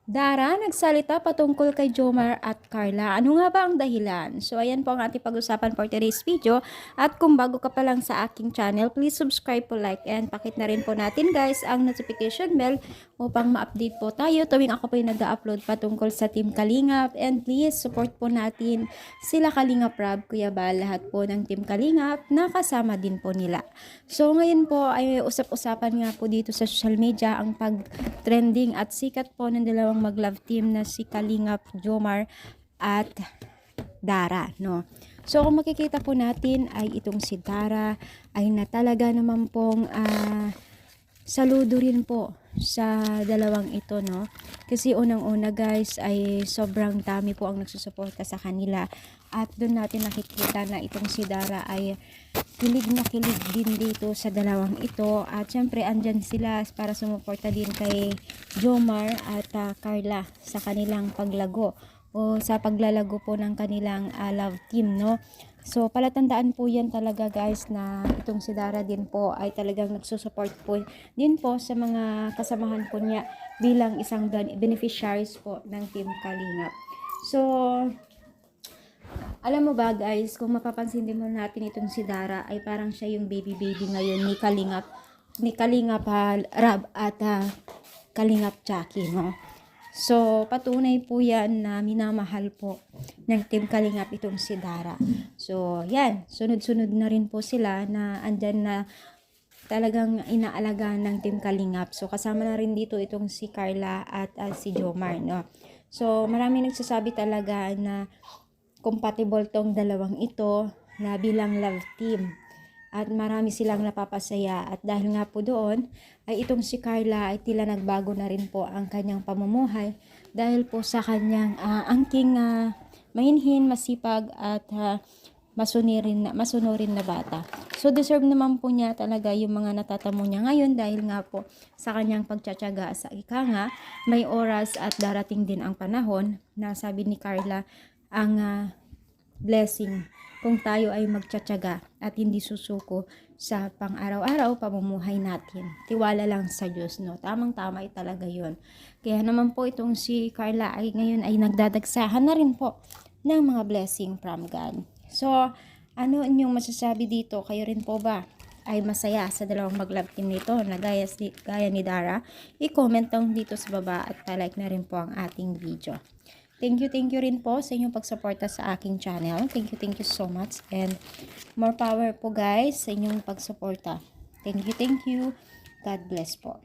Dara, nagsalita patungkol kay Jomar at Carla. Ano nga ba ang dahilan? So, ayan po ang ating pag-usapan for today's video. At kung bago ka pa lang sa aking channel, please subscribe po, like, and pakit na rin po natin guys ang notification bell upang ma-update po tayo tuwing ako po yung nag-upload patungkol sa Team Kalingap. And please, support po natin sila Kalingap Rab, Kuya Bal, lahat po ng Team Kalingap na kasama din po nila. So, ngayon po ay usap-usapan nga po dito sa social media ang pag-trending at sikat po ng dalawang mag-love team na si Kalingap Jomar at Dara, no? So, kung makikita po natin ay itong si Dara ay na talaga naman pong saludo rin po sa dalawang ito, no? Kasi unang-una guys ay sobrang dami po ang nagsusuporta sa kanila at doon natin nakikita na itong si Dara ay kilig na kilig din dito sa dalawang ito at syempre andyan sila para sumuporta din kay Jomar at Carla sa kanilang paglago o sa paglalago po ng kanilang love team, no? So palatandaan po yan talaga guys na itong si Dara din po ay talagang nagsusupport po din po sa mga kasamahan po niya bilang isang beneficiaries po ng Team Kalingap. So alam mo ba guys, kung mapapansin din mo natin itong si Dara ay parang siya yung baby ngayon ni Kalingap Rab at Kalingap Jackie, no? So patunay po yan na minamahal po ng Team Kalingap itong si Dara. So yan, sunod-sunod na rin po sila na andyan na talagang inaalagaan ng Team Kalingap. So kasama na rin dito itong si Carla at si Jomar, no? So marami nagsasabi talaga na compatible tong dalawang ito na bilang love team at marami silang napapasaya at dahil nga po doon ay itong si Carla ay tila nagbago na rin po ang kanyang pamumuhay dahil po sa kanyang angking mahinhin, masipag at masunurin na bata. So deserve naman po niya talaga yung mga natatamo niya ngayon dahil nga po sa kanyang pagtsatsaga sa ikanga, may oras at darating din ang panahon na sabi ni Carla ang blessing kung tayo ay magtsatsaga at hindi susuko sa pang-araw-araw pamumuhay natin. Tiwala lang sa Diyos, no? Tamang-tama ay talaga yun. Kaya naman po itong si Carla ay ngayon ay nagdadagsahan na rin po ng mga blessing from God. So, ano inyong masasabi dito? Kayo rin po ba ay masaya sa dalawang mag-love team nito na gaya ni Dara? I-comment lang dito sa baba at pa-like na rin po ang ating video. Thank you rin po sa inyong pagsuporta sa aking channel. Thank you so much and more power po guys sa inyong pagsuporta. Thank you. God bless po.